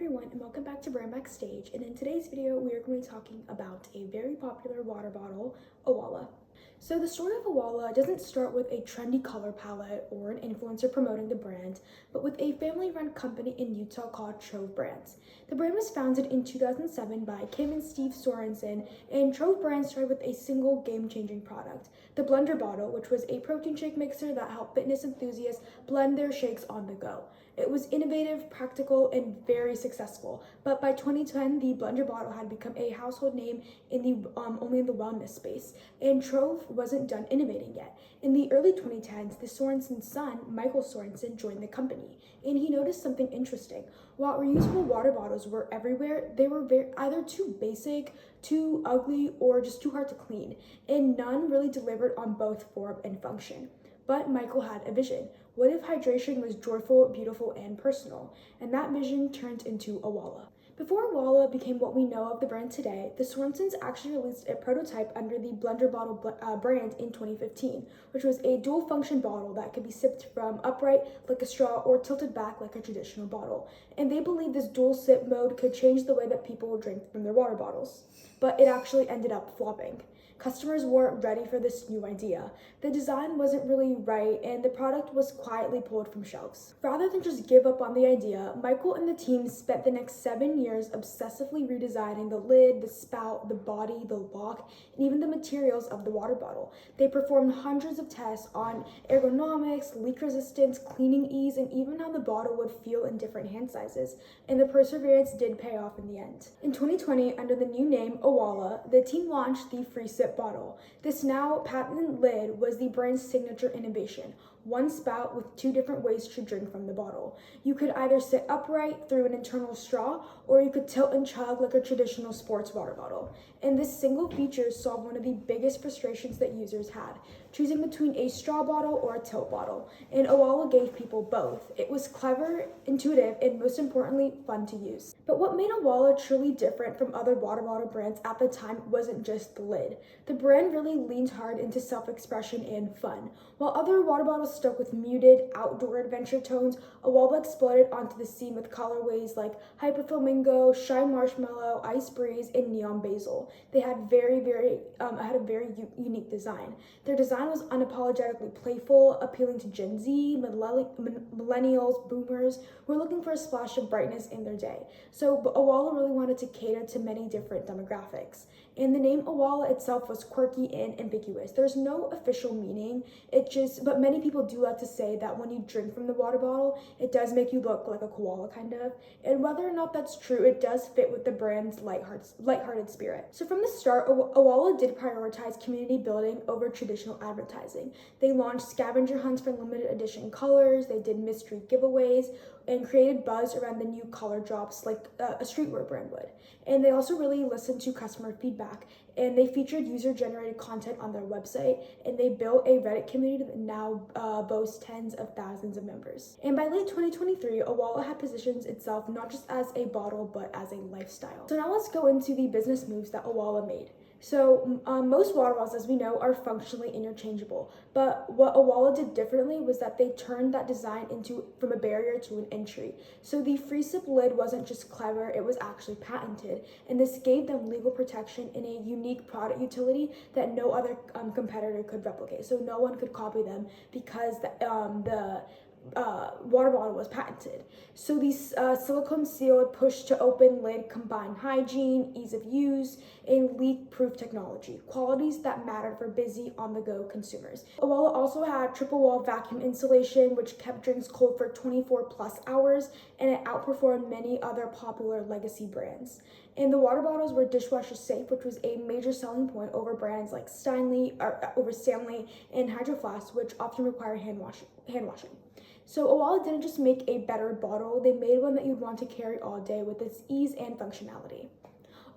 everyone, and welcome back to Backstage. And in today's video, we are going to be talking about a very popular water bottle, Owala. So the story of Owala doesn't start with a trendy color palette or an influencer promoting the brand, but with a family-run company in Utah called Trove Brands. The brand was founded in 2007 by Kim and Steve Sorensen, and Trove Brands started with a single game-changing product, the Blender Bottle, which was a protein shake mixer that helped fitness enthusiasts blend their shakes on the go. It was innovative, practical, and very successful, but by 2010, the Blender Bottle had become a household name in the only in the wellness space, and Trove wasn't done innovating yet. In the early 2010s, the Sorensen's son, Michael Sorensen, joined the company, and he noticed something interesting. While reusable water bottles were everywhere, they were either too basic, too ugly, or just too hard to clean, and none really delivered on both form and function. But Michael had a vision. What if hydration was joyful, beautiful, and personal? And that vision turned into Owala. Before Owala became what we know of the brand today, the Sorensens actually released a prototype under the Blender Bottle brand in 2015, which was a dual-function bottle that could be sipped from upright like a straw or tilted back like a traditional bottle. And they believed this dual sip mode could change the way that people drink from their water bottles. But it actually ended up flopping. Customers weren't ready for this new idea. The design wasn't really right, and the product was quietly pulled from shelves. Rather than just give up on the idea, Michael and the team spent the next 7 years obsessively redesigning the lid, the spout, the body, the lock, and even the materials of the water bottle. They performed hundreds of tests on ergonomics, leak resistance, cleaning ease, and even how the bottle would feel in different hand sizes. And the perseverance did pay off in the end. In 2020, under the new name Owala, the team launched the FreeSip bottle. This now patented lid was the brand's signature innovation. One spout with 2 different ways to drink from the bottle. You could either sit upright through an internal straw, or you could tilt and chug like a traditional sports water bottle. And this single feature solved one of the biggest frustrations that users had, choosing between a straw bottle or a tilt bottle. And Owala gave people both. It was clever, intuitive, and most importantly, fun to use. But what made Owala truly different from other water bottle brands at the time wasn't just the lid. The brand really leaned hard into self-expression and fun. While other water bottles stuck with muted, outdoor adventure tones, Owala exploded onto the scene with colorways like Hyper Flamingo, Shine Marshmallow, Ice Breeze, and Neon Basil. They had a very unique design. Their design was unapologetically playful, appealing to Gen Z, millennials, boomers, who were looking for a splash of brightness in their day. So Owala really wanted to cater to many different demographics. And the name Owala itself was quirky and ambiguous. There's no official meaning, but many people do like to say that when you drink from the water bottle, it does make you look like a koala kind of. And whether or not that's true, it does fit with the brand's lighthearted spirit. So from the start, Owala did prioritize community building over traditional advertising. They launched scavenger hunts for limited edition colors, they did mystery giveaways, and created buzz around the new color drops like a streetwear brand would. And they also really listened to customer feedback, and they featured user-generated content on their website, and they built a Reddit community that now boasts tens of thousands of members. And by late 2023, Owala had positioned itself not just as a bottle, but as a lifestyle. So now let's go into the business moves that Owala made. So most water bottles, as we know, are functionally interchangeable. But what Owala did differently was that they turned that design from a barrier to an entry. So the FreeSip lid wasn't just clever, it was actually patented. And this gave them legal protection in a unique product utility that no other competitor could replicate. So no one could copy them because the water bottle was patented. So these silicone sealed push to open lid combined hygiene, ease of use, and leak proof technology, qualities that matter for busy on the go consumers. Owala also had triple wall vacuum insulation, which kept drinks cold for 24 plus hours, and it outperformed many other popular legacy brands. And the water bottles were dishwasher safe, which was a major selling point over brands like Stanley and Hydro Flask, which often require hand washing. So Owala didn't just make a better bottle, they made one that you'd want to carry all day with its ease and functionality.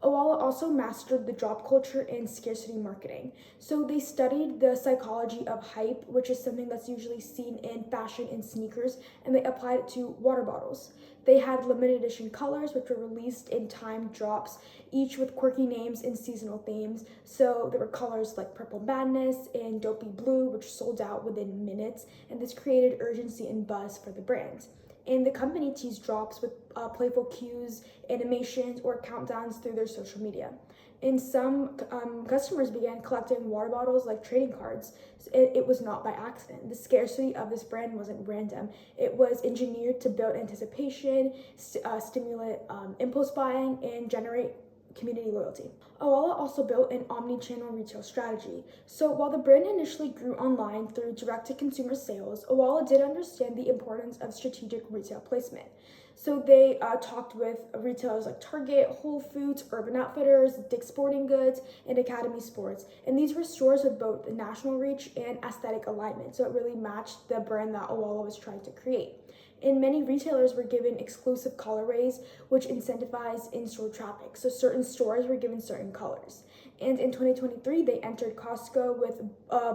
Owala also mastered the drop culture and scarcity marketing. So they studied the psychology of hype, which is something that's usually seen in fashion and sneakers, and they applied it to water bottles. They had limited edition colors, which were released in timed drops, each with quirky names and seasonal themes. So there were colors like Purple Madness and Dopey Blue, which sold out within minutes, and this created urgency and buzz for the brand. and the company teased drops with playful cues, animations, or countdowns through their social media. And some customers began collecting water bottles like trading cards. It was not by accident. The scarcity of this brand wasn't random. It was engineered to build anticipation, stimulate impulse buying, and generate community loyalty. Owala also built an omni-channel retail strategy. So while the brand initially grew online through direct-to-consumer sales, Owala did understand the importance of strategic retail placement. So they talked with retailers like Target, Whole Foods, Urban Outfitters, Dick's Sporting Goods, and Academy Sports. And these were stores with both national reach and aesthetic alignment. So it really matched the brand that Owala was trying to create. And many retailers were given exclusive colorways, which incentivized in-store traffic. So certain stores were given certain colors. And in 2023, they entered Costco with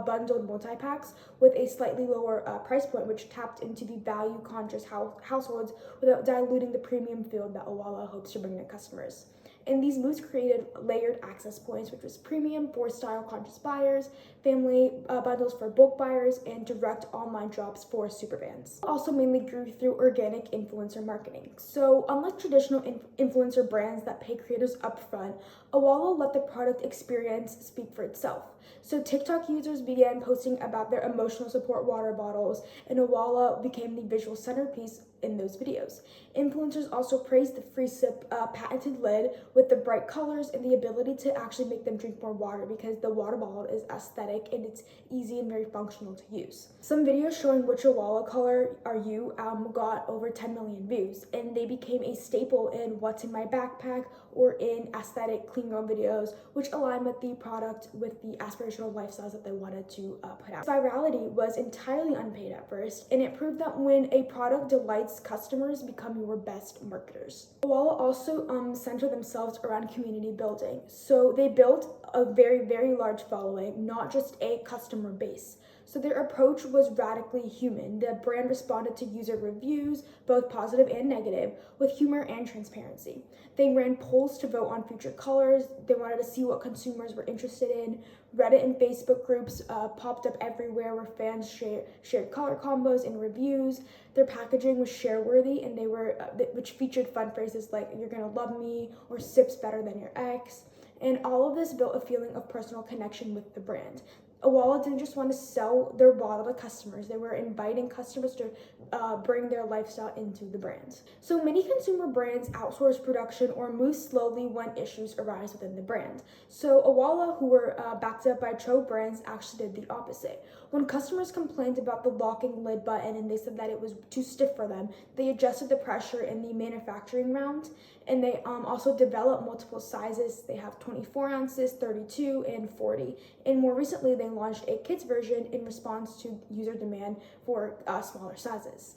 bundled multi-packs with a slightly lower price point, which tapped into the value-conscious households without diluting the premium feel that Owala hopes to bring to customers. And these moves created layered access points, which was premium for style-conscious buyers, family bundles for bulk buyers, and direct online drops for superfans. Also mainly grew through organic influencer marketing. So unlike traditional influencer brands that pay creators upfront, Owala let the product experience speak for itself. So TikTok users began posting about their emotional support water bottles, and Owala became the visual centerpiece in those videos. Influencers also praised the FreeSip patented lid with the bright colors and the ability to actually make them drink more water, because the water bottle is aesthetic and it's easy and very functional to use. Some videos showing which Owala color are you got over 10 million views, and they became a staple in what's in my backpack or in aesthetic clean girl videos, which align with the product with the aspirational lifestyles that they wanted to put out. Virality was entirely unpaid at first, and it proved that when a product delights customers, become your best marketers. Owala also centered themselves around community building. So they built a very, very large following, not just a customer base. So their approach was radically human. The brand responded to user reviews, both positive and negative, with humor and transparency. They ran polls to vote on future colors. They wanted to see what consumers were interested in. Reddit and Facebook groups popped up everywhere where fans shared color combos and reviews. Their packaging was share-worthy, and which featured fun phrases like "you're gonna love me" or "sip's better than your ex." And all of this built a feeling of personal connection with the brand. Owala didn't just want to sell their bottle to customers. They were inviting customers to bring their lifestyle into the brand. So many consumer brands outsource production or move slowly when issues arise within the brand. So Owala, who were backed up by Trove brands, actually did the opposite. When customers complained about the locking lid button and they said that it was too stiff for them, they adjusted the pressure in the manufacturing round, and they also developed multiple sizes. They have 24 ounces, 32, and 40. And more recently, they launched a kids version in response to user demand for smaller sizes.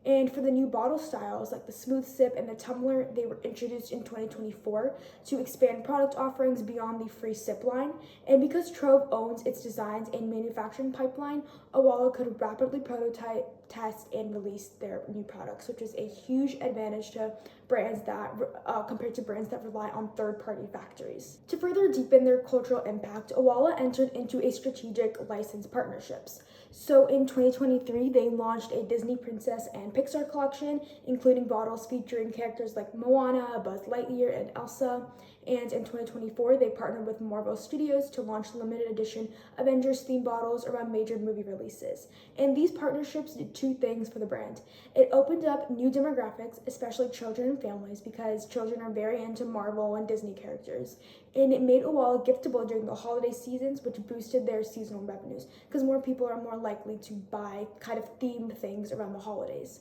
And for the new bottle styles like the Smooth Sip and the Tumbler, they were introduced in 2024 to expand product offerings beyond the FreeSip line. And because Trove owns its designs and manufacturing pipeline, Owala could rapidly prototype, test, and release their new products, which is a huge advantage to brands that compared to brands that rely on third-party factories. To further deepen their cultural impact, Owala entered into a strategic license partnerships. So in 2023, they launched a Disney Princess and Pixar collection, including bottles featuring characters like Moana, Buzz Lightyear, and Elsa. And in 2024, they partnered with Marvel Studios to launch limited edition Avengers-themed bottles around major movie releases. And these partnerships did two things for the brand. It opened up new demographics, especially children and families, because children are very into Marvel and Disney characters. And it made Owala giftable during the holiday seasons, which boosted their seasonal revenues, because more people are more likely to buy kind of themed things around the holidays.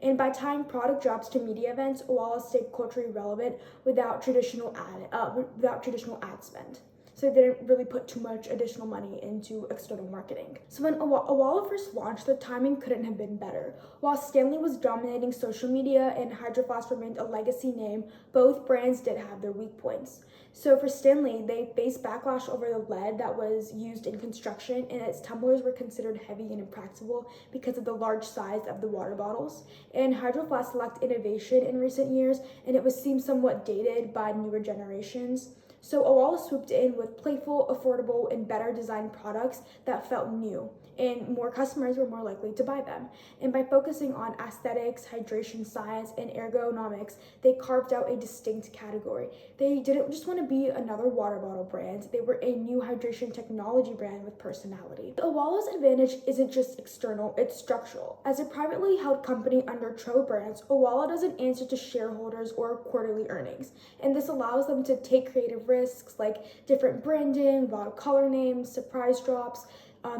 And by time product drops to media events, Owala stayed culturally relevant without traditional ad spend. So they didn't really put too much additional money into external marketing. So when Owala first launched, the timing couldn't have been better. While Stanley was dominating social media and Hydro Flask remained a legacy name, both brands did have their weak points. So for Stanley, they faced backlash over the lead that was used in construction, and its tumblers were considered heavy and impractical because of the large size of the water bottles. And Hydro Flask lacked innovation in recent years, and it was seen somewhat dated by newer generations. So Owala swooped in with playful, affordable, and better designed products that felt new. and more customers were more likely to buy them. And by focusing on aesthetics, hydration science, and ergonomics, they carved out a distinct category. They didn't just want to be another water bottle brand, they were a new hydration technology brand with personality. Owala's advantage isn't just external, it's structural. As a privately held company under Tro Brands, Owala doesn't answer to shareholders or quarterly earnings, and this allows them to take creative risks like different branding, wild color names, surprise drops.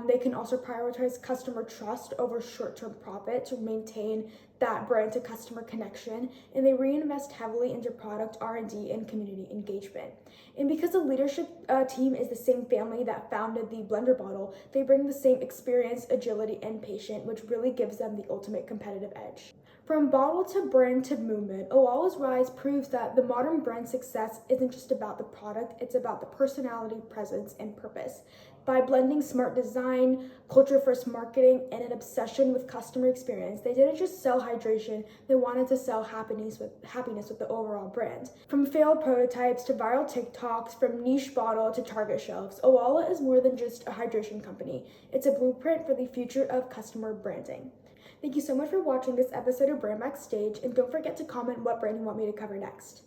They can also prioritize customer trust over short-term profit to maintain that brand to customer connection, and they reinvest heavily into product R&D and community engagement. And because the leadership team is the same family that founded the blender bottle, they bring the same experience, agility, and patience, which really gives them the ultimate competitive edge. From bottle to brand to movement, Owala's rise proves that the modern brand success isn't just about the product, it's about the personality, presence, and purpose. By blending smart design, culture-first marketing, and an obsession with customer experience, they didn't just sell hydration, they wanted to sell happiness with the overall brand. From failed prototypes to viral TikToks, from niche bottle to Target shelves, Owala is more than just a hydration company. It's a blueprint for the future of customer branding. Thank you so much for watching this episode of Brand Backstage, and don't forget to comment what brand you want me to cover next.